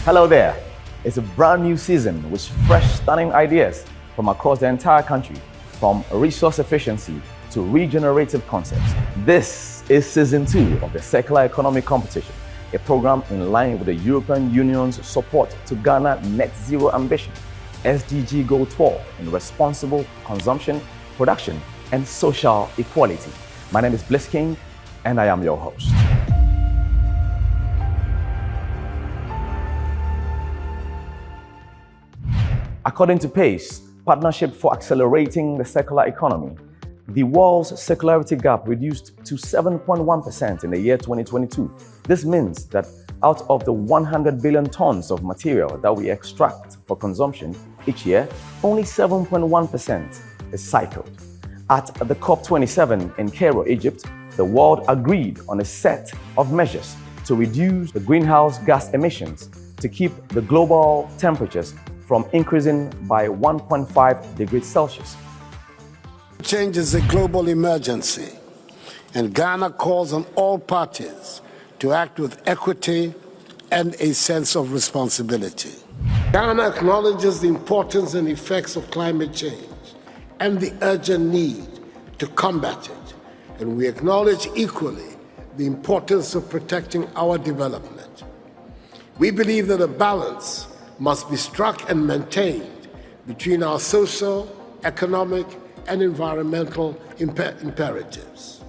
Hello there. It's a brand new season with fresh, stunning ideas from across the entire country, from resource efficiency to regenerative concepts. This is season 2 of the Circular Economy Competition, a program in line with the European Union's support to Ghana Net Zero Ambition, SDG Goal 12 in responsible consumption, production, and social equality. My name is Bliss King, and I am your host. According to PACE, Partnership for Accelerating the Circular Economy, the world's circularity gap reduced to 7.1% in the year 2022. This means that out of the 100 billion tons of material that we extract for consumption each year, only 7.1% is cycled. At the COP27 in Cairo, Egypt, the world agreed on a set of measures to reduce the greenhouse gas emissions to keep the global temperatures from increasing by 1.5 degrees Celsius. Change is a global emergency, and Ghana calls on all parties to act with equity and a sense of responsibility. Ghana acknowledges the importance and effects of climate change and the urgent need to combat it, and we acknowledge equally the importance of protecting our development. We believe that a balance must be struck and maintained between our social, economic, and environmental imperatives.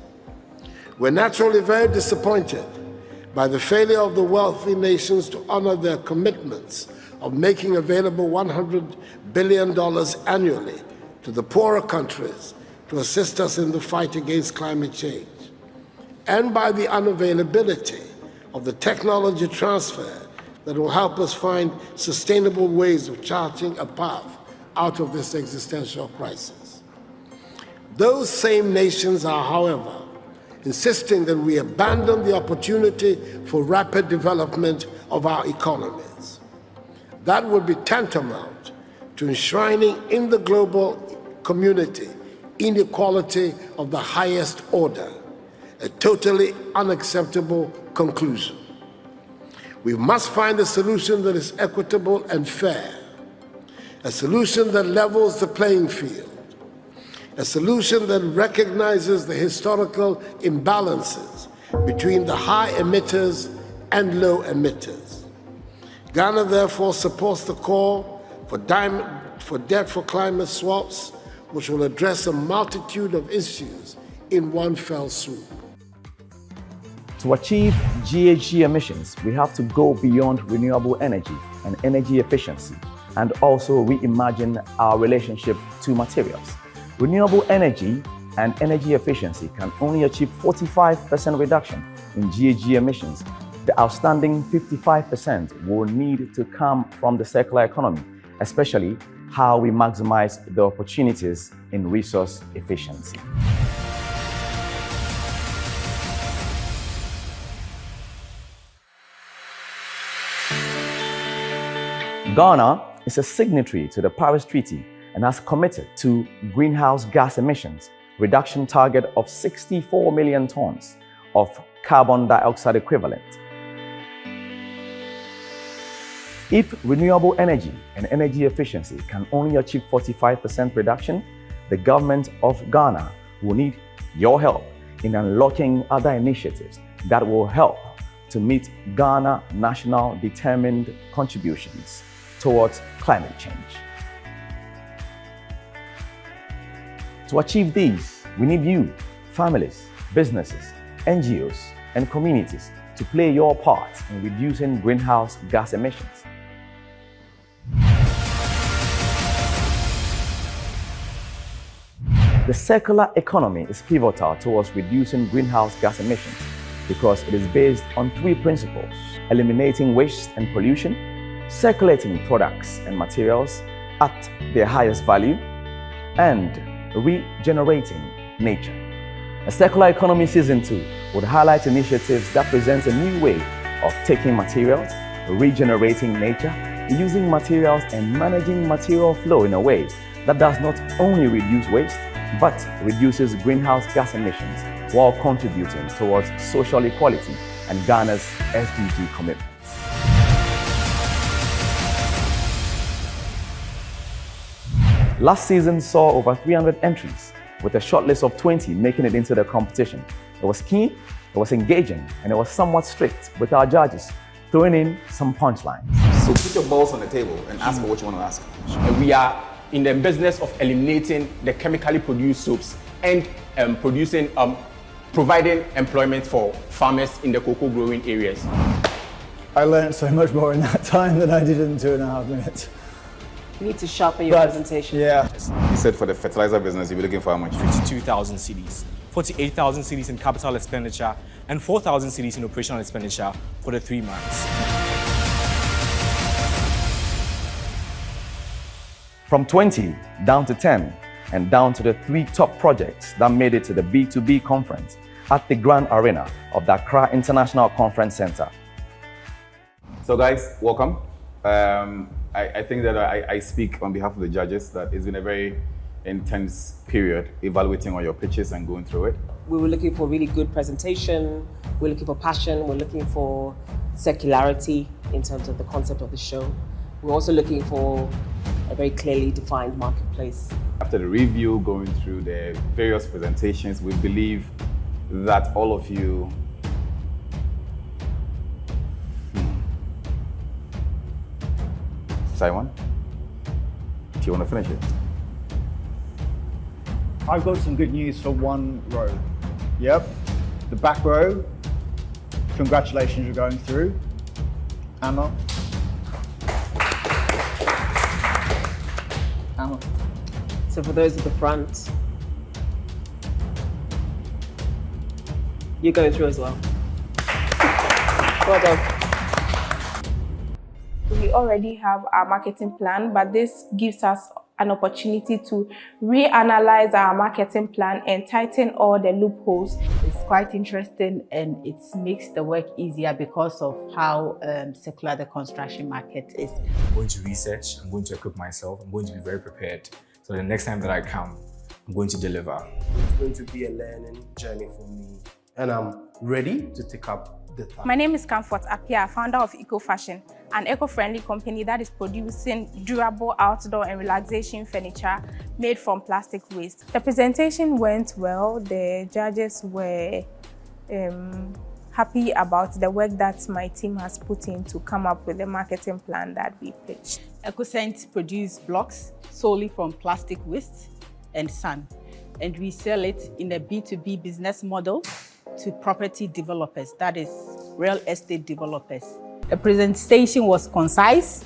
We're naturally very disappointed by the failure of the wealthy nations to honor their commitments of making available $100 billion annually to the poorer countries to assist us in the fight against climate change, and by the unavailability of the technology transfer that will help us find sustainable ways of charting a path out of this existential crisis. Those same nations are, however, insisting that we abandon the opportunity for rapid development of our economies. That would be tantamount to enshrining in the global community inequality of the highest order, a totally unacceptable conclusion. We must find a solution that is equitable and fair, a solution that levels the playing field, a solution that recognizes the historical imbalances between the high emitters and low emitters. Ghana therefore supports the call for debt for climate swaps, which will address a multitude of issues in one fell swoop. To achieve GHG emissions, we have to go beyond renewable energy and energy efficiency, and also reimagine our relationship to materials. Renewable energy and energy efficiency can only achieve 45% reduction in GHG emissions. The outstanding 55% will need to come from the circular economy, especially how we maximize the opportunities in resource efficiency. Ghana is a signatory to the Paris Treaty and has committed to greenhouse gas emissions reduction target of 64 million tons of carbon dioxide equivalent. If renewable energy and energy efficiency can only achieve 45% reduction, the government of Ghana will need your help in unlocking other initiatives that will help to meet Ghana national determined contributions towards climate change. To achieve these, we need you, families, businesses, NGOs, and communities to play your part in reducing greenhouse gas emissions. The circular economy is pivotal towards reducing greenhouse gas emissions because it is based on 3 principles: eliminating waste and pollution, circulating products and materials at their highest value, and regenerating nature. A Circular Economy Season 2 would highlight initiatives that present a new way of taking materials, regenerating nature, using materials and managing material flow in a way that does not only reduce waste, but reduces greenhouse gas emissions while contributing towards social equality and Ghana's SDG commitments. Last season saw over 300 entries, with a shortlist of 20 making it into the competition. It was keen, it was engaging, and it was somewhat strict, with our judges throwing in some punchlines. So put your balls on the table and ask for what you want to ask. We are in the business of eliminating the chemically produced soaps and providing employment for farmers in the cocoa growing areas. I learned so much more in that time than I did in 2.5 minutes. You need to sharpen your presentation. Yeah. You said for the fertilizer business, you'll be looking for how much? 52,000 cedis, 48,000 cedis in capital expenditure, and 4,000 cedis in operational expenditure for the 3 months. From 20 down to 10, and down to the 3 top projects that made it to the B2B conference at the Grand Arena of the Accra International Conference Center. So guys, welcome. I think that I speak on behalf of the judges that it's been a very intense period evaluating all your pitches and going through it. We were looking for really good presentation, we're looking for passion, we're looking for circularity in terms of the concept of the show. We're also looking for a very clearly defined marketplace. After the review, going through the various presentations, we believe that all of you Simon, do you want to finish it? I've got some good news for one row. Yep, the back row, congratulations, you're going through. Emma. Emma. So for those at the front, you're going through as well. Well done. We already have our marketing plan, but this gives us an opportunity to reanalyze our marketing plan and tighten all the loopholes. It's quite interesting and it makes the work easier because of how secular the construction market is. I'm going to research, I'm going to equip myself, I'm going to be very prepared. So the next time that I come, I'm going to deliver. It's going to be a learning journey for me, and I'm ready to take up the task. My name is Comfort Apia, founder of Eco Fashion, an eco-friendly company that is producing durable outdoor and relaxation furniture made from plastic waste. The presentation went well. The judges were happy about the work that my team has put in to come up with the marketing plan that we pitched. EcoScent produce blocks solely from plastic waste and sand, and we sell it in a B2B business model to property developers, that is real estate developers. The presentation was concise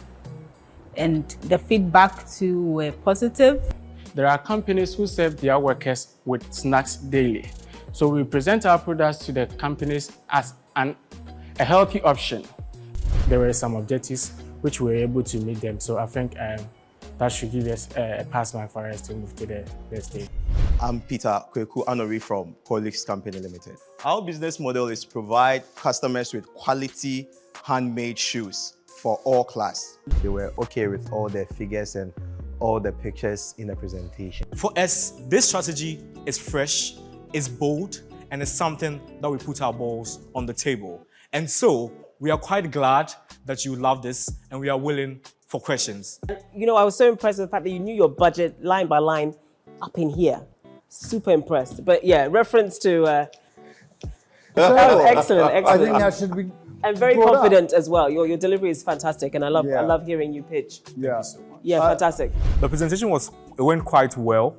and the feedback too were positive. There are companies who serve their workers with snacks daily. So we present our products to the companies as a healthy option. There were some objectives which we were able to meet them. So I think that should give us a pass mark for us to move to the next stage. I'm Peter Kweku Anori from Colix Company Limited. Our business model is to provide customers with quality handmade shoes for all class. They were okay with all the figures and all the pictures in the presentation. For us, this strategy is fresh, it's bold, and it's something that we put our balls on the table. And so we are quite glad that you love this and we are willing for questions. You know, I was so impressed with the fact that you knew your budget line by line up in here. Super impressed. But yeah, reference to excellent. I think that should be. I'm very confident as well. Your delivery is fantastic, and I love hearing you pitch. Yeah. Yeah, fantastic. The presentation went quite well.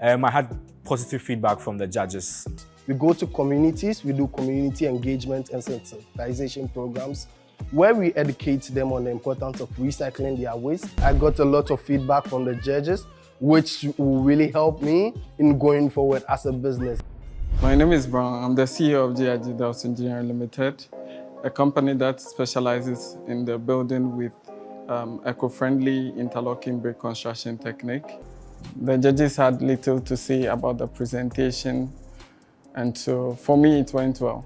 I had positive feedback from the judges. We go to communities, we do community engagement and sensitization programs where we educate them on the importance of recycling their waste. I got a lot of feedback from the judges, which will really help me in going forward as a business. My name is Brown. I'm the CEO of GIG Dows Engineering Limited, a company that specializes in the building with eco-friendly interlocking brick construction technique. The judges had little to say about the presentation, and so for me it went well.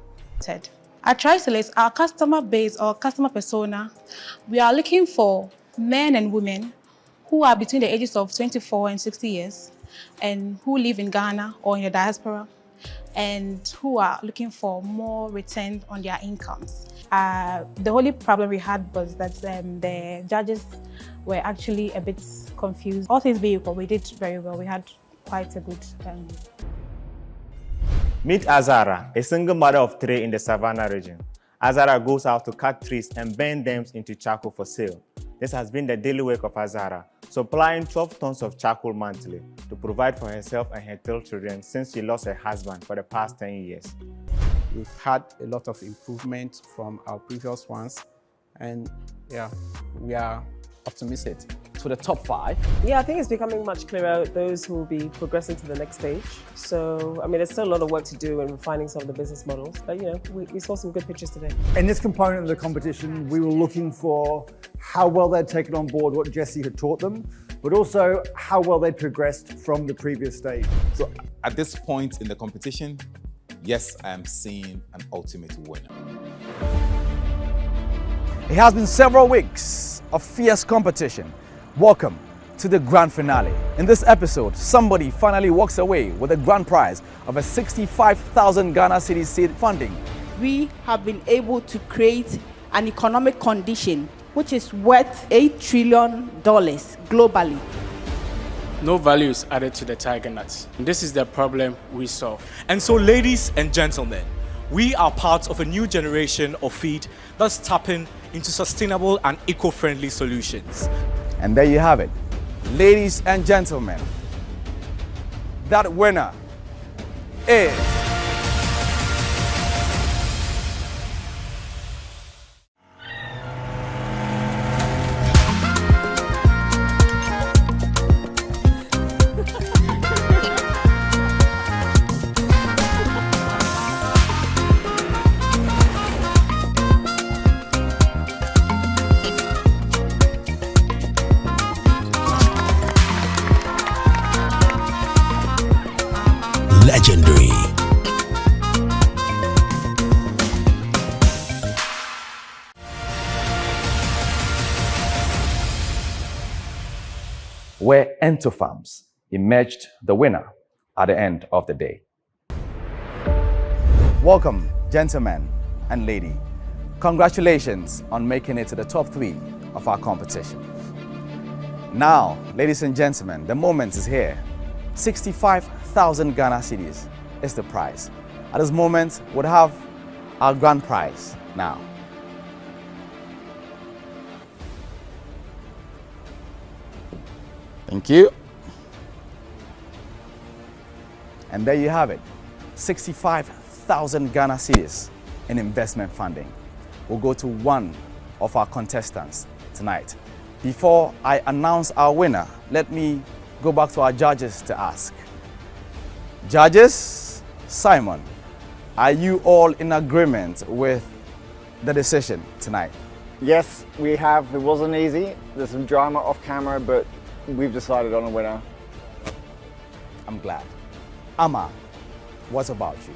At Trisolate, our customer base or customer persona, we are looking for men and women who are between the ages of 24 and 60 years and who live in Ghana or in the diaspora and who are looking for more return on their incomes. The only problem we had was that the judges were actually a bit confused. All things being equal, we did very well. We had quite a good Meet Azara, a single mother of 3 in the Savannah region. Azara goes out to cut trees and burn them into charcoal for sale. This has been the daily work of Azara, supplying 12 tons of charcoal monthly to provide for herself and her 3 children since she lost her husband for the past 10 years. We've had a lot of improvement from our previous ones, and yeah, we are optimistic. To the top 5. Yeah, I think it's becoming much clearer those who will be progressing to the next stage. So, I mean, there's still a lot of work to do in refining some of the business models, but you know, we saw some good pictures today. In this component of the competition, we were looking for how well they'd taken on board what Jesse had taught them, but also how well they'd progressed from the previous stage. So at this point in the competition, yes, I am seeing an ultimate winner. It has been several weeks of fierce competition. Welcome to the grand finale. In this episode, somebody finally walks away with a grand prize of a 65,000 Ghana Cedi seed funding. We have been able to create an economic condition which is worth $8 trillion globally. No value is added to the tiger nuts. This is the problem we solve. And so, ladies and gentlemen, we are part of a new generation of feed that's tapping into sustainable and eco-friendly solutions. And there you have it. Ladies and gentlemen, that winner is... Legendary. Where Entofarms emerged the winner at the end of the day. Welcome, gentlemen and lady. Congratulations on making it to the top 3 of our competition. Now, ladies and gentlemen, the moment is here. 65,000 Ghana Cedis is the prize. At this moment, we'll have our grand prize now. Thank you. And there you have it, 65,000 Ghana Cedis in investment funding. We'll go to one of our contestants tonight. Before I announce our winner, let me go back to our judges to ask. Judges, Simon, are you all in agreement with the decision tonight? Yes, we have. It wasn't easy. There's some drama off camera, but we've decided on a winner. I'm glad. Amma, what about you?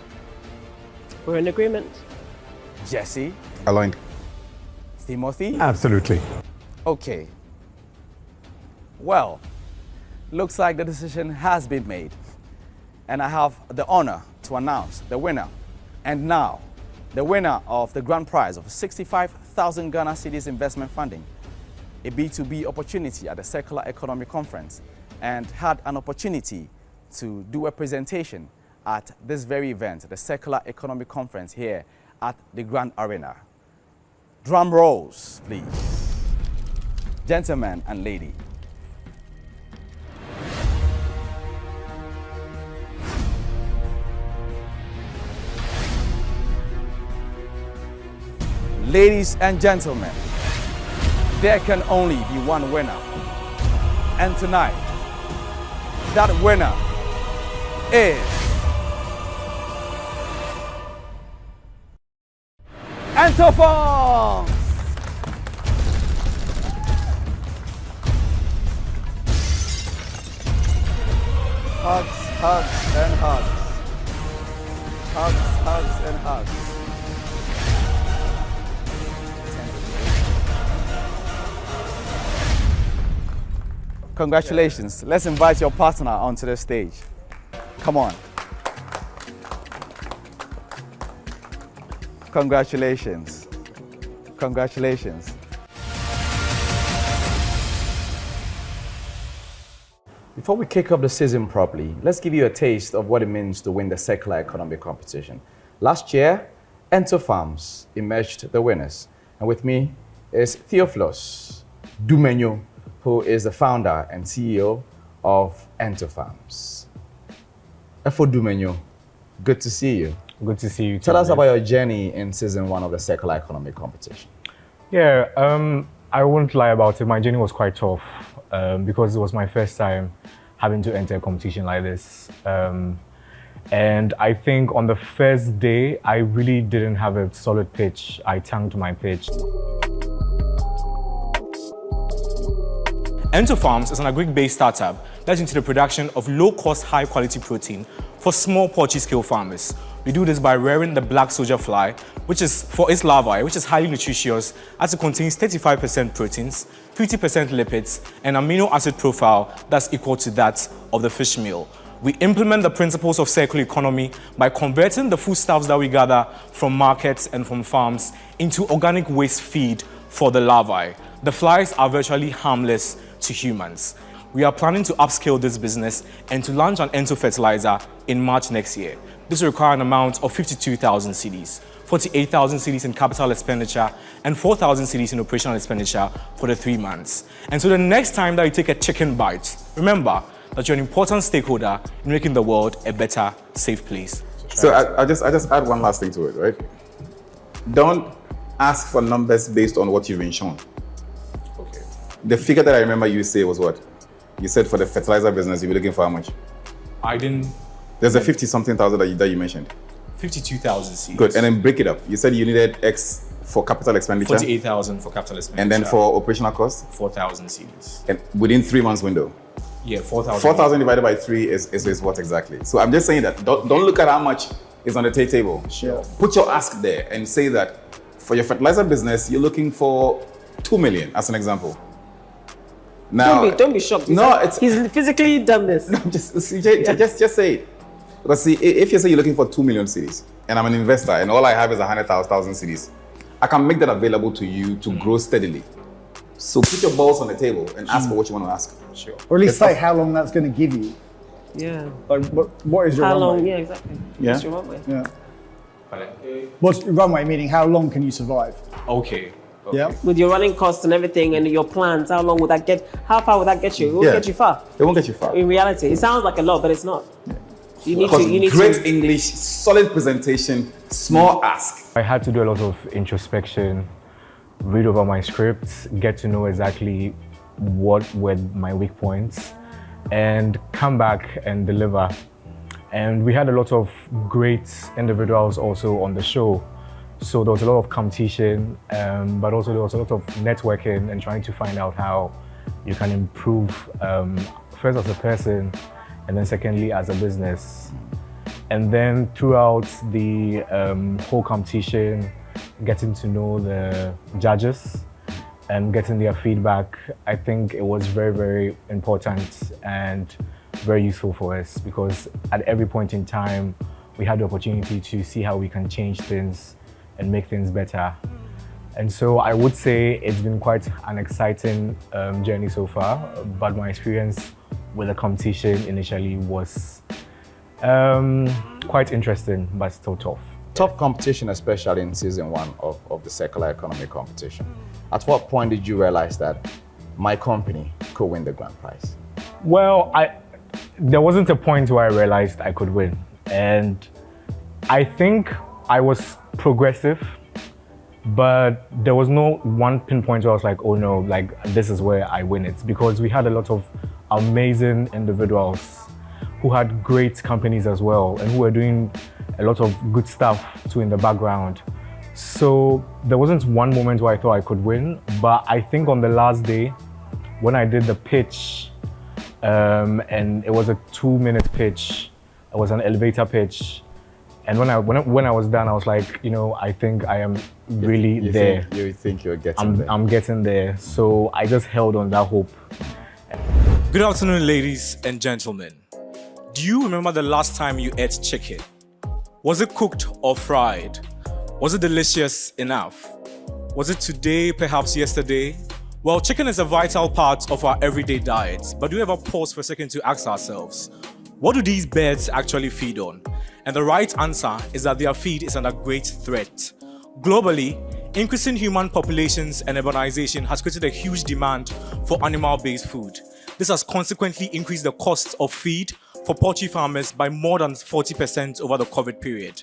We're in agreement. Jesse? Aligned. Timothy? Absolutely. Okay. Well, looks like the decision has been made, and I have the honor to announce the winner. And now, the winner of the grand prize of 65,000 Ghana Cedis investment funding, a B2B opportunity at the Circular Economy Conference, and had an opportunity to do a presentation at this very event, the Circular Economy Conference here at the Grand Arena. Drum rolls, please. Gentlemen and lady. Ladies and gentlemen, there can only be one winner. And tonight, that winner is Entofarms! Hugs, hugs, and hugs. Hugs, hugs, and hugs. Congratulations. Let's invite your partner onto the stage. Come on. Congratulations. Congratulations. Before we kick off the season properly, let's give you a taste of what it means to win the circular economy competition. Last year, Ento Farms emerged the winners. And with me is Theophilus Dumenyo, who is the founder and CEO of Ento Farms. Efo Dumenyo, good to see you. Good to see you too. Tell us about your journey in season 1 of the circular economy competition. Yeah, I won't lie about it. My journey was quite tough because it was my first time having to enter a competition like this. And I think on the first day, I really didn't have a solid pitch. I tanked my pitch. Ento Farms is an agri-based startup that's into the production of low-cost, high-quality protein for small poultry-scale farmers. We do this by rearing the black soldier fly, which is for its larvae, which is highly nutritious as it contains 35% proteins, 50% lipids, and amino acid profile that's equal to that of the fish meal. We implement the principles of circular economy by converting the foodstuffs that we gather from markets and from farms into organic waste feed for the larvae. The flies are virtually harmless to humans. We are planning to upscale this business and to launch an Ento fertilizer in March next year. This will require an amount of 52,000 cedis, 48,000 cedis in capital expenditure, and 4,000 cedis in operational expenditure for the 3 months. And so the next time that you take a chicken bite, remember that you're an important stakeholder in making the world a better, safe place. So I just add one last thing to it, right? Don't ask for numbers based on what you've been shown. Okay. The figure that I remember you say was what? You said for the fertilizer business, you were looking for how much? I didn't... There's a 50-something thousand that you mentioned. 52,000 cedis. Good, and then break it up. You said you needed X for capital expenditure. 48,000 for capital expenditure. And then for operational costs? 4,000 cedis. And within 3 months window? Yeah, 4,000. 4,000 divided by 3 is what exactly? So I'm just saying that don't look at how much is on the table. Sure. Put your ask there and say that for your fertilizer business, you're looking for 2 million, as an example. Now, Don't be shocked. He's physically done this. No, just say it. Because see, if you say you're looking for 2 million cedis, and I'm an investor, and all I have is 100,000 cedis, I can make that available to you to grow steadily. So put your balls on the table and ask for what you want to ask. Sure. Or at least say how long that's going to give you. Yeah. Like, what is your How runway? long? Yeah, exactly. Yeah. What's your runway? Yeah. What's your runway, meaning how long can you survive? Okay. Yeah. With your running costs and everything and your plans, how long would that get? How far would that get you? It won't get you far. It won't get you far. In reality, it sounds like a lot, but it's not. You need Because to. You need great to. English, solid presentation, small ask. I had to do a lot of introspection, read over my scripts, get to know exactly what were my weak points, and come back and deliver. And we had a lot of great individuals also on the show. So there was a lot of competition, but also there was a lot of networking and trying to find out how you can improve, first as a person, and then secondly as a business. And then throughout the whole competition, getting to know the judges and getting their feedback, I think it was very, very important and very useful for us, because at every point in time, we had the opportunity to see how we can change things and make things better. And so I would say it's been quite an exciting journey so far, but my experience with the competition initially was quite interesting, but still tough. Tough competition, especially in season 1 of the circular economy competition. At what point did you realize that my company could win the grand prize? Well, there wasn't a point where I realized I could win. And I think I was progressive, but there was no one pinpoint where I was like, oh no, like this is where I win it. Because we had a lot of amazing individuals who had great companies as well and who were doing a lot of good stuff too in the background. So there wasn't one moment where I thought I could win, but I think on the last day when I did the pitch, and it was a 2-minute pitch, it was an elevator pitch. And when I was done, I was like, you know, I think I am really there. You think you're getting there. I'm getting there. So I just held on that hope. Good afternoon, ladies and gentlemen. Do you remember the last time you ate chicken? Was it cooked or fried? Was it delicious enough? Was it today, perhaps yesterday? Well, chicken is a vital part of our everyday diet, but do we ever pause for a second to ask ourselves, what do these birds actually feed on? And the right answer is that their feed is under great threat. Globally, increasing human populations and urbanization has created a huge demand for animal-based food. This has consequently increased the cost of feed for poultry farmers by more than 40% over the COVID period.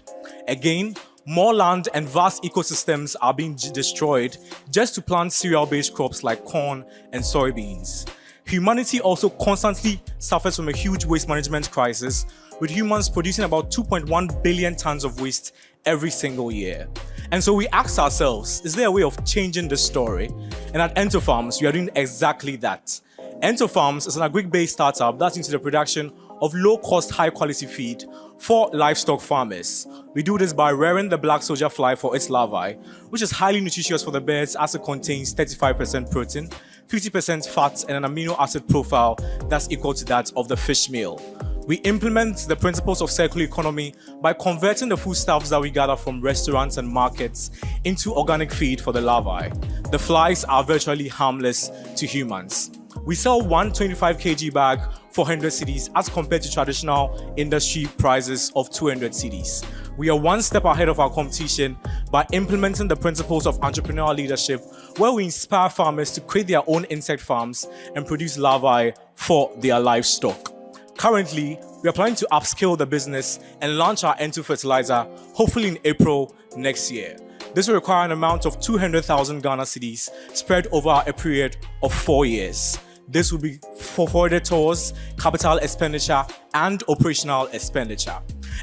Again, more land and vast ecosystems are being destroyed just to plant cereal-based crops like corn and soybeans. Humanity also constantly suffers from a huge waste management crisis, with humans producing about 2.1 billion tons of waste every single year. And so we ask ourselves, is there a way of changing this story? And at EntoFarms, we are doing exactly that. EntoFarms is an agri-based startup that's into the production of low-cost, high-quality feed for livestock farmers. We do this by rearing the black soldier fly for its larvae, which is highly nutritious for the birds as it contains 35% protein, 50% fat, and an amino acid profile that's equal to that of the fish meal. We implement the principles of circular economy by converting the foodstuffs that we gather from restaurants and markets into organic feed for the larvae. The flies are virtually harmless to humans. We sell one 25 kg bag for 100 cedis as compared to traditional industry prices of 200 cedis. We are one step ahead of our competition by implementing the principles of entrepreneurial leadership, where we inspire farmers to create their own insect farms and produce larvae for their livestock. Currently, we are planning to upscale the business and launch our Ento fertilizer, hopefully in April next year. This will require an amount of 200,000 Ghana cedis spread over a period of 4 years. This will be forwarded towards capital expenditure and operational expenditure.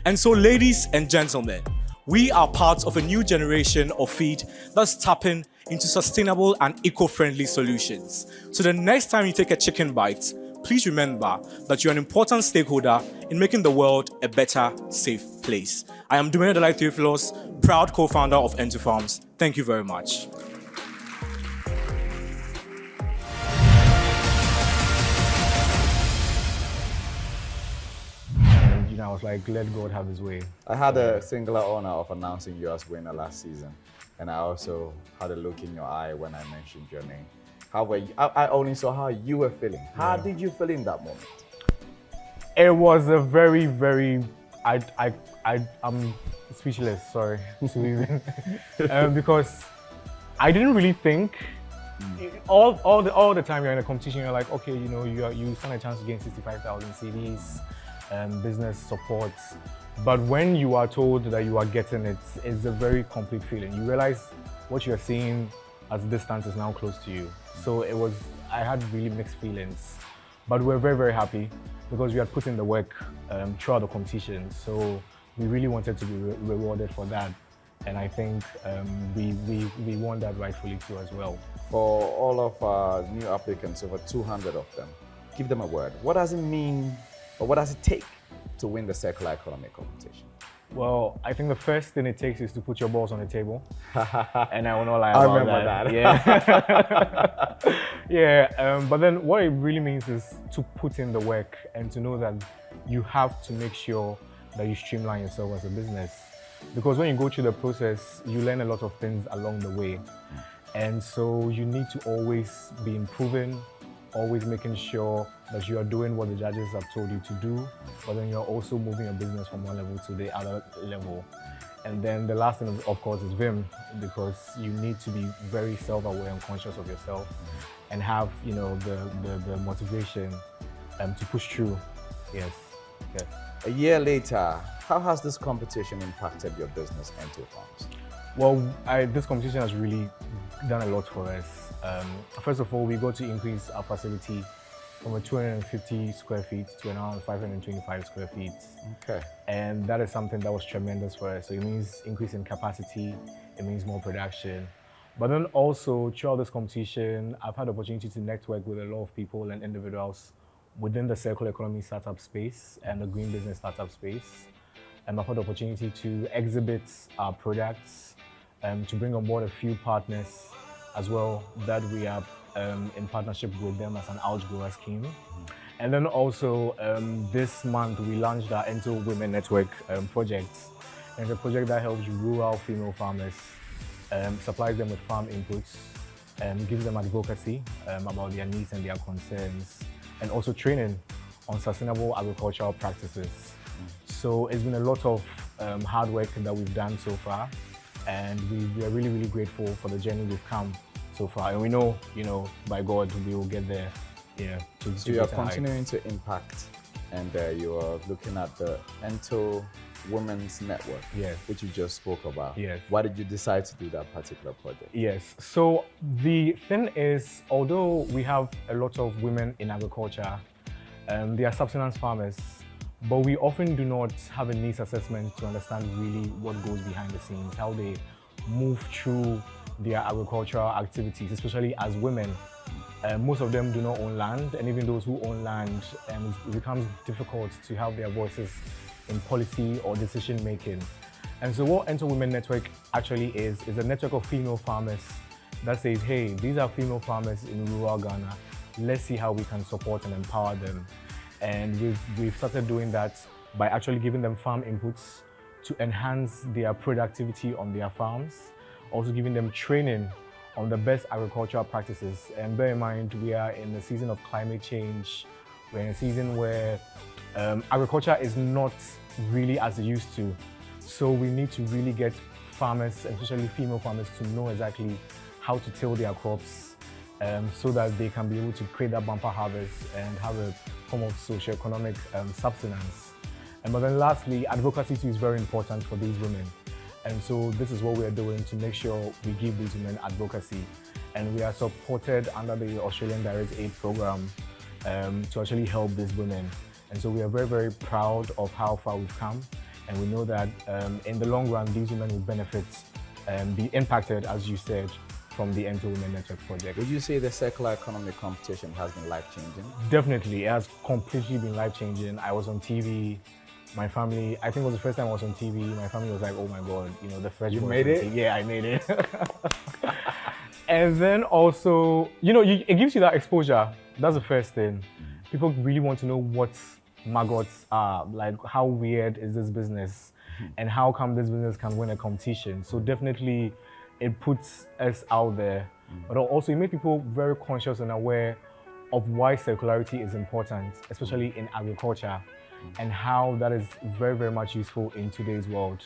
And so, ladies and gentlemen, we are part of a new generation of feed that's tapping into sustainable and eco-friendly solutions. So the next time you take a chicken bite, please remember that you're an important stakeholder in making the world a better, safe place. I am Dumene Delai Theophilus, proud co-founder of EntoFarms. Thank you very much. And I was like, let God have his way. I had a singular honor of announcing you as winner last season, and I also had a look in your eye when I mentioned your name. How were you? I only saw how you were feeling. How did you feel in that moment? It was a very, very, I'm speechless, sorry, because I didn't really think, all the time you're in a competition, you're like, okay, you know, you stand a chance to gain 65,000 CDs, business support. But when you are told that you are getting it, it's a very complete feeling. You realize what you're seeing at a distance is now close to you. So I had really mixed feelings, but we're very, very happy because we had put in the work throughout the competition. So we really wanted to be rewarded for that. And I think we won that rightfully too as well. For all of our new applicants, over 200 of them, give them a word. What does it mean, or what does it take to win the circular economy competition? Well, I think the first thing it takes is to put your balls on the table. And I will not lie about that. Yeah. Yeah. But then what it really means is to put in the work and to know that you have to make sure that you streamline yourself as a business. Because when you go through the process, you learn a lot of things along the way. And so you need to always be improving, always making sure that you are doing what the judges have told you to do, but then you're also moving your business from one level to the other level. And then the last thing, of course, is vim, because you need to be very self-aware and conscious of yourself and have, you know, the motivation to push through. Yes. Yes. A year later, how has this competition impacted your business, EntoFarms? Well, this competition has really done a lot for us. First of all, we got to increase our facility from a 250 square feet to around 525 square feet. Okay. And that is something that was tremendous for us. So it means increase in capacity, it means more production. But then also, throughout this competition, I've had the opportunity to network with a lot of people and individuals within the circular economy startup space and the green business startup space. And I've had the opportunity to exhibit our products, to bring on board a few partners as well that we are in partnership with them as an outgrower scheme. And then also this month we launched our Ento Women Network project. And it's a project that helps rural female farmers supplies them with farm inputs, gives them advocacy about their needs and their concerns, and also training on sustainable agricultural practices. So it's been a lot of hard work that we've done so far, and we are really, really grateful for the journey we've come so far. And we know, by God, we will get there. Yeah. So you are continuing to impact, and you are looking at the Ento Women's Network, yes, which you just spoke about. Yes. Why did you decide to do that particular project? Yes. So the thing is, although we have a lot of women in agriculture, they are subsistence farmers, but we often do not have a needs assessment to understand really what goes behind the scenes, how they move through their agricultural activities, especially as women. Most of them do not own land, and even those who own land, it becomes difficult to have their voices in policy or decision making. And so what Ento Women Network actually is a network of female farmers that says, hey, these are female farmers in rural Ghana. Let's see how we can support and empower them. And we've started doing that by actually giving them farm inputs to enhance their productivity on their farms, also giving them training on the best agricultural practices. And bear in mind, we are in the season of climate change. We're in a season where agriculture is not really as it used to. So we need to really get farmers, especially female farmers, to know exactly how to till their crops so that they can be able to create that bumper harvest and have a form of socio-economic sustenance. But then lastly, advocacy too is very important for these women. And so this is what we are doing to make sure we give these women advocacy. And we are supported under the Australian Direct Aid Program to actually help these women. And so we are very, very proud of how far we've come. And we know that in the long run, these women will benefit and be impacted, as you said, from the Ento Women Network project. Would you say the circular economy competition has been life-changing? Definitely, it has completely been life-changing. I was on TV. My family, I think it was the first time I was on TV. My family was like, oh my God, the first. You made it? Yeah, I made it. And then also, it gives you that exposure. That's the first thing. People really want to know what maggots are, like how weird is this business and how come this business can win a competition. So definitely it puts us out there, but also it makes people very conscious and aware of why circularity is important, especially in agriculture, and how that is very, very much useful in today's world.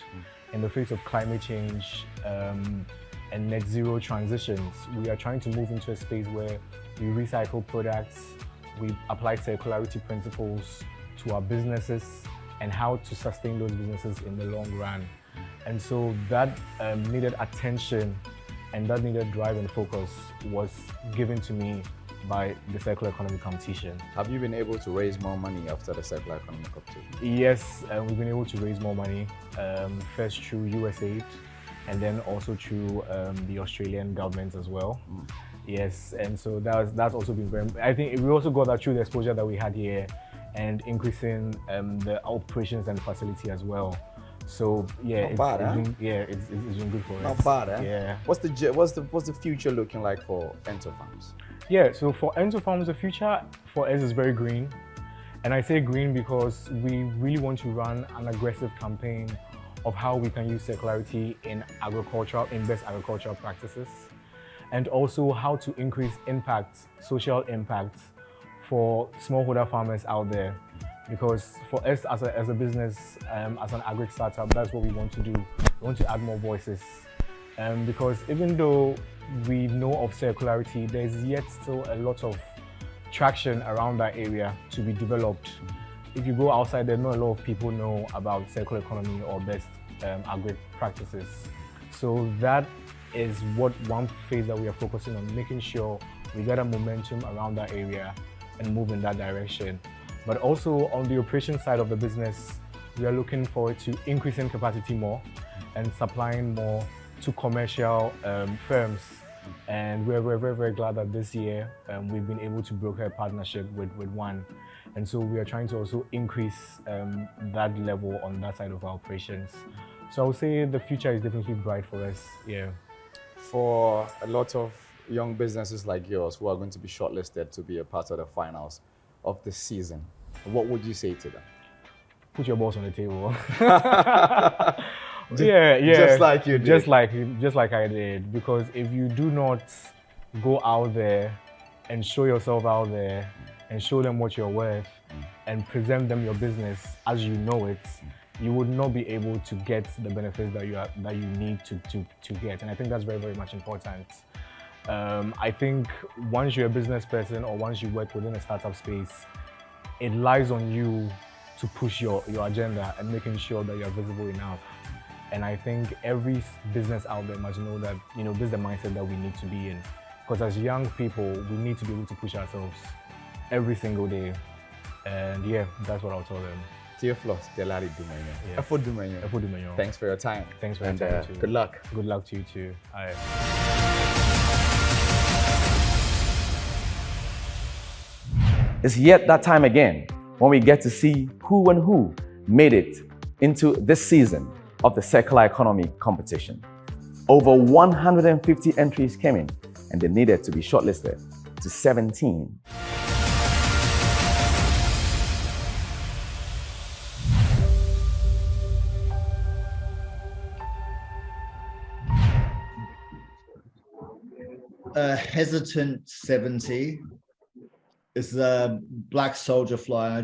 In the face of climate change and net zero transitions, we are trying to move into a space where we recycle products, we apply circularity principles to our businesses and how to sustain those businesses in the long run. And so that needed attention and that needed drive and focus was given to me by the Circular Economy Competition. Have you been able to raise more money after the Circular Economy Competition? Yes, we've been able to raise more money, first through USAID and then also through the Australian government as well. Yes, and so that's also been very, I think we also got that through the exposure that we had here and increasing the operations and facility as well. So yeah, it's been good for us. Not bad, eh? Yeah. What's the future looking like for Ento Farms? Yeah, so for Ento Farms, the future for us is very green. And I say green because we really want to run an aggressive campaign of how we can use circularity in best agricultural practices, and also how to increase impact, social impact for smallholder farmers out there. Because for us as a business, as an agri startup, that's what we want to do. We want to add more voices. Because even though we know of circularity, there's yet still a lot of traction around that area to be developed. If you go outside there, not a lot of people know about circular economy or best agri practices. So that is one phase that we are focusing on, making sure we get a momentum around that area and move in that direction. But also on the operation side of the business, we are looking forward to increasing capacity more and supplying more to commercial firms. And we're very, very glad that this year we've been able to broker a partnership with one. And so we are trying to also increase that level on that side of our operations. So I would say the future is definitely bright for us, yeah. For a lot of young businesses like yours who are going to be shortlisted to be a part of the finals of the season, what would you say to them? Put your balls on the table. Yeah, yeah. Just like you did. Just like I did. Because if you do not go out there and show yourself out there and show them what you're worth and present them your business as you know it, you would not be able to get the benefits that you need to get. And I think that's very, very much important. I think once you're a business person or once you work within a startup space, it lies on you to push your agenda and making sure that you're visible enough. And I think every business out there must know that, this is the mindset that we need to be in. Because as young people, we need to be able to push ourselves every single day. And yeah, that's what I'll tell them. Theophilus Delari Dumanyo. Efo Dumanyo. Thanks for your time. Thanks for your time too. Good luck. Good luck to you too. All right. It's yet that time again when we get to see who made it into this season of the Circular Economy competition. Over 150 entries came in and they needed to be shortlisted to 17. Hesitant 70 is the black soldier fly. I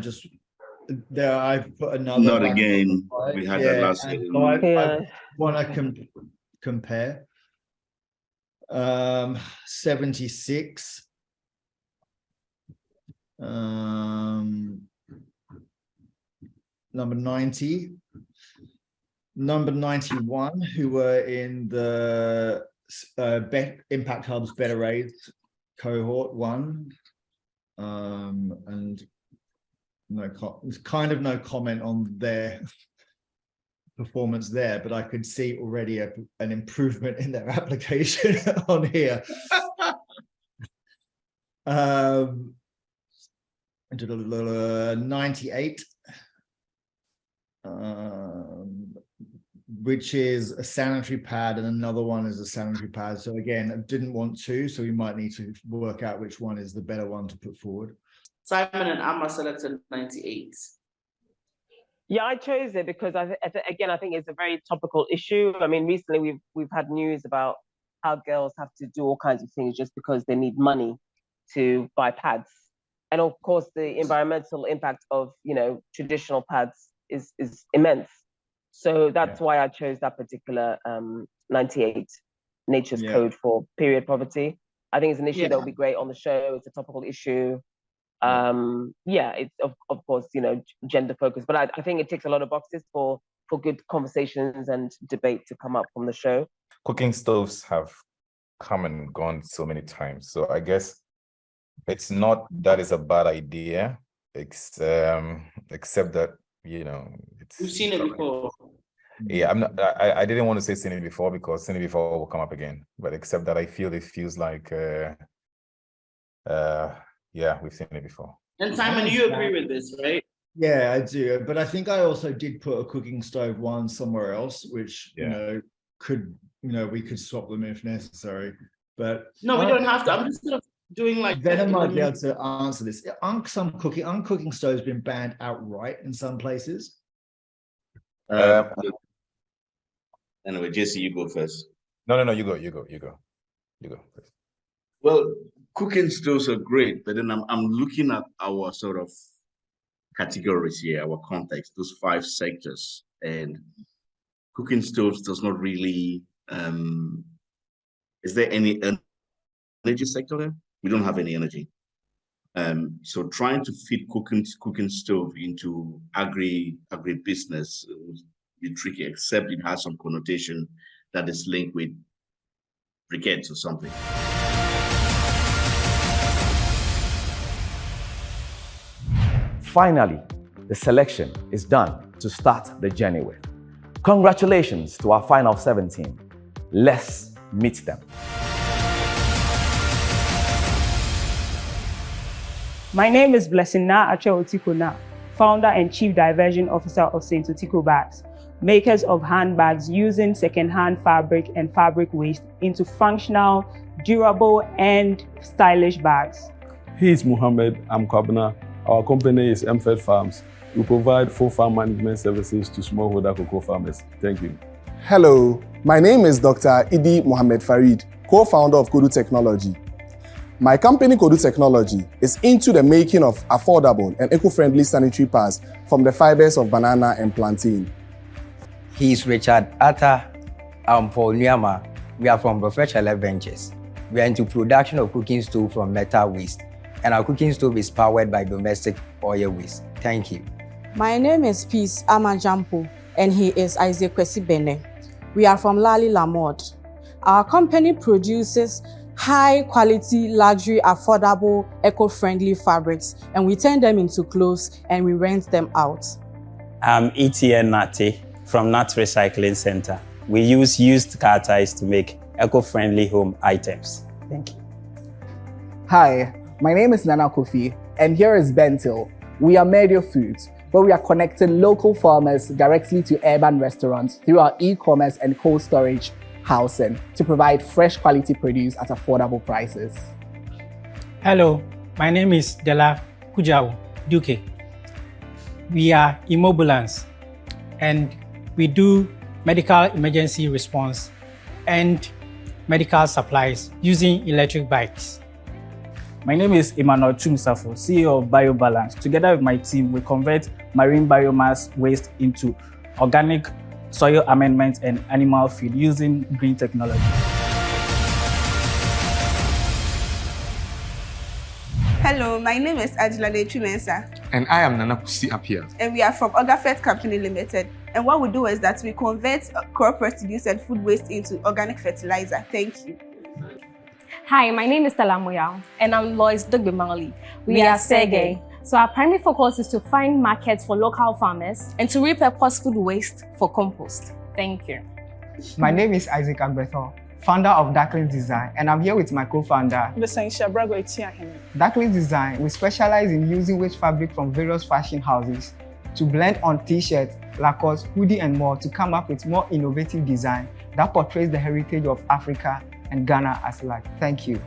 put another. Not again. We had that last year. So I want to compare. 76. Number 90. Number 91, who were in the Impact Hub's Better Rates cohort 1. And there's kind of no comment on their performance there, but I could see already an improvement in their application on here. 98, which is a sanitary pad, and another one is a sanitary pad. So again, I didn't want to, so we might need to work out which one is the better one to put forward. Simon and Amma selected 98. Yeah, I chose it because I think it's a very topical issue. I mean, recently we've had news about how girls have to do all kinds of things just because they need money to buy pads, and of course the environmental impact of traditional pads is immense. So that's why I chose that particular 98, Nature's Code for period poverty. I think it's an issue that will be great on the show. It's a topical issue. It's of course, gender focused, but I think it ticks a lot of boxes for good conversations and debate to come up from the show. Cooking stoves have come and gone so many times. So I guess it's not that it's a bad idea, except that, it's... We've seen it before. Yeah, I didn't want to say seen it before because seen it before will come up again. But except that I feel it feels like, we've seen it before. And Simon, you agree with this, right? Yeah, I do. But I think I also did put a cooking stove one somewhere else, which, we could swap them if necessary. But no, we don't have to. I'm just doing like Venom might be able to answer this. Cooking stoves been banned outright in some places. Anyway, Jesse, you go first. No, you go first. Well, cooking stoves are great, but then I'm looking at our sort of categories here, our context, those 5 sectors, and cooking stoves does not really. Is there any energy sector there? We don't have any energy. So trying to fit cooking stove into agri-business would be tricky, except it has some connotation that is linked with briquettes or something. Finally, the selection is done to start the journey with. Congratulations to our final 17. Let's meet them. My name is Blessina Ache-Otikona, founder and chief diversion officer of St. Otiko Bags, makers of handbags using second-hand fabric and fabric waste into functional, durable, and stylish bags. He is Muhammad Amkwabna. Our company is MFed Farms. We provide full farm management services to smallholder cocoa farmers. Thank you. Hello, my name is Dr. Idi Mohamed Farid, co-founder of Kodu Technology. My company, Kodu Technology, is into the making of affordable and eco-friendly sanitary pads from the fibers of banana and plantain. He is Richard Atta. I'm Paul Nyama. We are from Professional Ventures. We are into production of cooking stove from metal waste, and our cooking stove is powered by domestic oil waste. Thank you. My name is Peace Amajampo, and he is Isaac Kwesi Bene. We are from Lali Lamode. Our company produces high-quality, luxury, affordable, eco-friendly fabrics, and we turn them into clothes and we rent them out. I'm ETN Nati from Nat Recycling Center. We use used car tires to make eco-friendly home items. Thank you. Hi, my name is Nana Kofi, and here is Bentil. We are Medio Foods, where we are connecting local farmers directly to urban restaurants through our e-commerce and cold storage housing to provide fresh quality produce at affordable prices. Hello, my name is Dela Kujau Duke. We are Immobulance, and we do medical emergency response and medical supplies using electric bikes. My name is Emmanuel Chumsafo, CEO of BioBalance. Together with my team, we convert marine biomass waste into organic soil amendment and animal feed using green technology. Hello, my name is Ajlade Chumensa. And I am Nana Kusi Apia. And we are from Ogafet Company Limited. And what we do is that we convert crop residues and food waste into organic fertilizer. Thank you. Hi, my name is Stella Moyal. And I'm Lois Dugbemali. We are Sege. So our primary focus is to find markets for local farmers and to repurpose food waste for compost. Thank you. My name is Isaac Agbeto, founder of Darklings Design, and I'm here with my co-founder. Darklings Design, we specialize in using waste fabric from various fashion houses to blend on t-shirts, Lacoste, hoodie, and more to come up with more innovative design that portrays the heritage of Africa and Ghana as large. Thank you.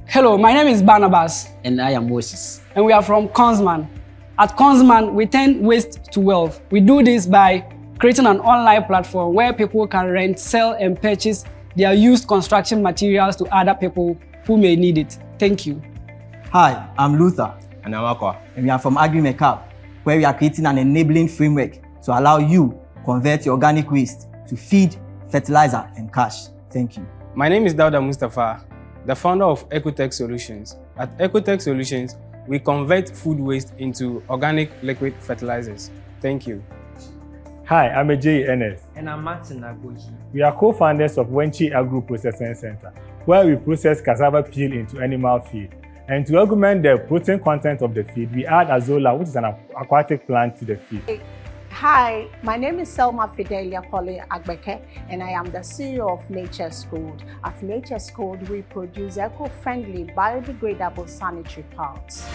Hello, my name is Barnabas. And I am Moses. And we are from Consman. At Consman, we turn waste to wealth. We do this by creating an online platform where people can rent, sell, and purchase their used construction materials to other people who may need it. Thank you. Hi, I'm Luther. And I'm Akwa. And we are from AgriMecap, where we are creating an enabling framework to allow you to convert your organic waste to feed, fertilizer, and cash. Thank you. My name is Dauda Mustafa, the founder of Ecotech Solutions. At Ecotech Solutions, we convert food waste into organic liquid fertilizers. Thank you. Hi, I'm Ajay Enes. And I'm Martin Agoji. We are co-founders of Wenchi Agro Processing Center, where we process cassava peel into animal feed. And to augment the protein content of the feed, we add azolla, which is an aquatic plant, to the feed. Hi, my name is Selma Fidelia Kole Agbeke, and I am the CEO of Nature's Code. At Nature's Code, we produce eco-friendly, biodegradable sanitary pads.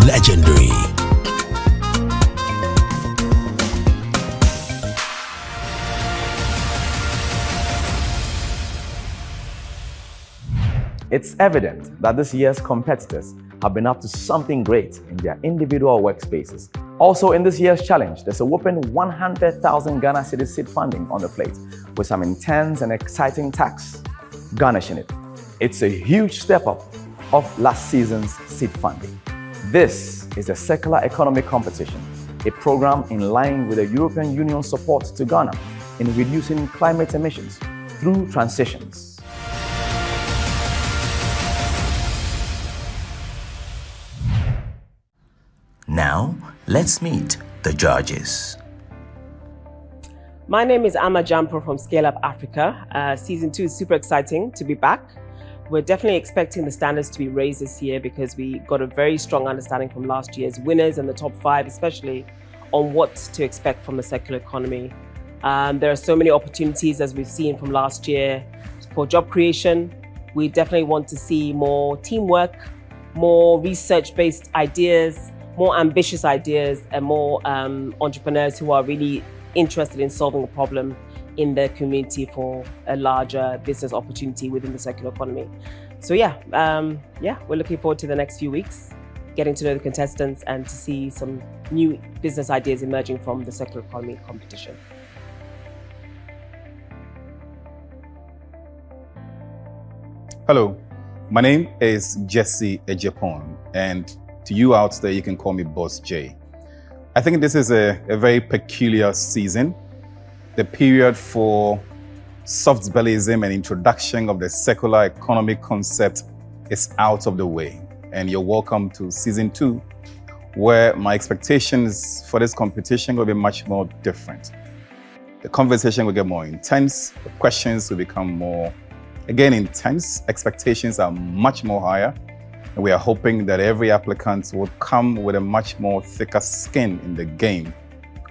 Legendary. It's evident that this year's competitors have been up to something great in their individual workspaces. Also in this year's challenge, there's a whopping 100,000 Ghana Cedi seed funding on the plate, with some intense and exciting tax garnishing it. It's a huge step up of last season's seed funding. This is the Circular Economy Competition, a program in line with the European Union's support to Ghana in reducing climate emissions through transitions. Now, let's meet the judges. My name is Amma Jampo from Scale Up Africa. Season 2 is super exciting to be back. We're definitely expecting the standards to be raised this year because we got a very strong understanding from last year's winners and the top 5, especially on what to expect from the circular economy There are so many opportunities, as we've seen from last year, for job creation. We definitely want to see more teamwork, more research-based ideas, more ambitious ideas, and more entrepreneurs who are really interested in solving a problem in their community for a larger business opportunity within the circular economy. So we're looking forward to the next few weeks, getting to know the contestants and to see some new business ideas emerging from the circular economy competition. Hello, my name is Jesse Ejepon, and to you out there, you can call me Boss J. I think this is a very peculiar season. The period for soft bellyism and introduction of the circular economy concept is out of the way. And you're welcome to season 2, where my expectations for this competition will be much more different. The conversation will get more intense, the questions will become more, again, intense, expectations are much more higher, and we are hoping that every applicant will come with a much more thicker skin in the game,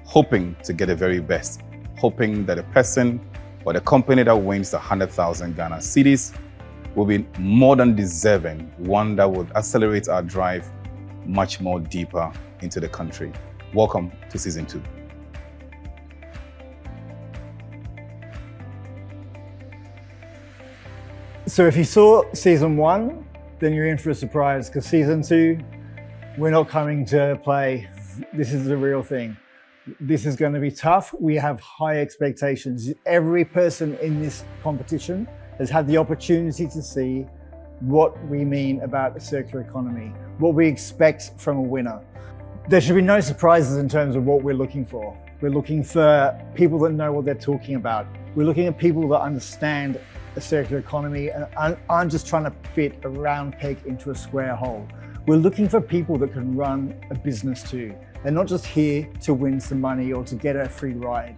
hoping to get the very best, hoping that the person or the company that wins the 100,000 Ghana cedis will be more than deserving, one that would accelerate our drive much more deeper into the country. Welcome to season 2. So if you saw season 1, then you're in for a surprise, because season 2, we're not coming to play. This is the real thing. This is going to be tough. We have high expectations. Every person in this competition has had the opportunity to see what we mean about the circular economy, what we expect from a winner. There should be no surprises in terms of what we're looking for. We're looking for people that know what they're talking about. We're looking at people that understand the circular economy and aren't just trying to fit a round peg into a square hole. We're looking for people that can run a business too. They're not just here to win some money or to get a free ride.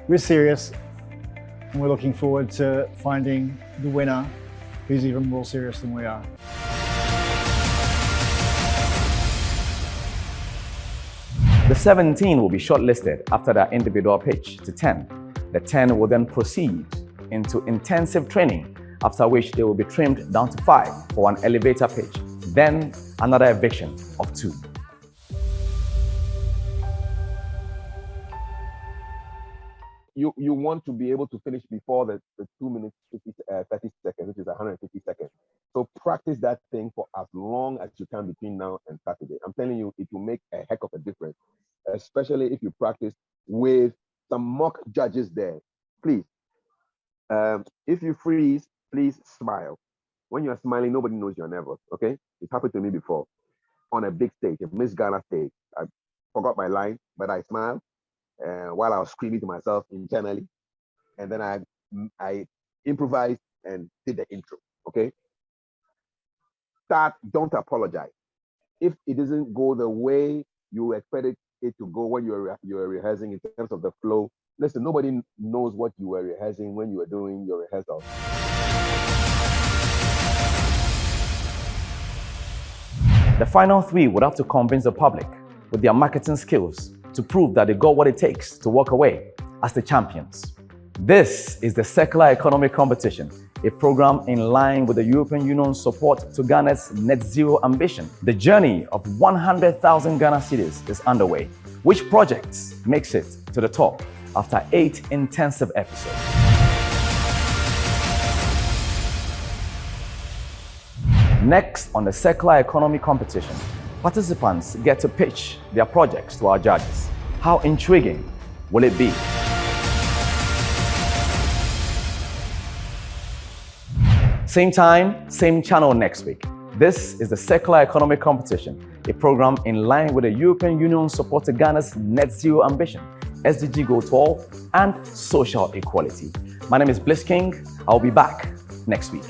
We're serious, and we're looking forward to finding the winner who's even more serious than we are. The 17 will be shortlisted after their individual pitch to 10. The 10 will then proceed into intensive training, after which they will be trimmed down to 5 for an elevator pitch, then another eviction of 2. You want to be able to finish before the 2 minutes 30 seconds, which is 150 seconds. So practice that thing for as long as you can between now and Saturday. I'm telling you, it will make a heck of a difference, especially if you practice with some mock judges there. Please, if you freeze, please smile. When you're smiling, nobody knows you're nervous, okay? It happened to me before on a big stage, a Miss Ghana stage. I forgot my line, but I smiled while I was screaming to myself internally. And then I improvised and did the intro, okay? Don't apologize. If it doesn't go the way you expected it to go when you were rehearsing in terms of the flow, listen, nobody knows what you were rehearsing when you were doing your rehearsal. The final 3 would have to convince the public with their marketing skills to prove that they got what it takes to walk away as the champions. This is the Circular Economy Competition, a program in line with the European Union's support to Ghana's net zero ambition. The journey of 100,000 Ghana cedis is underway. Which project makes it to the top after 8 intensive episodes? Next on the Circular Economy Competition, participants get to pitch their projects to our judges. How intriguing will it be? Same time, same channel next week. This is the Circular Economy Competition, a program in line with the European Union support to Ghana's net zero ambition, SDG Goal 12, and social equality. My name is Bliss King. I'll be back next week.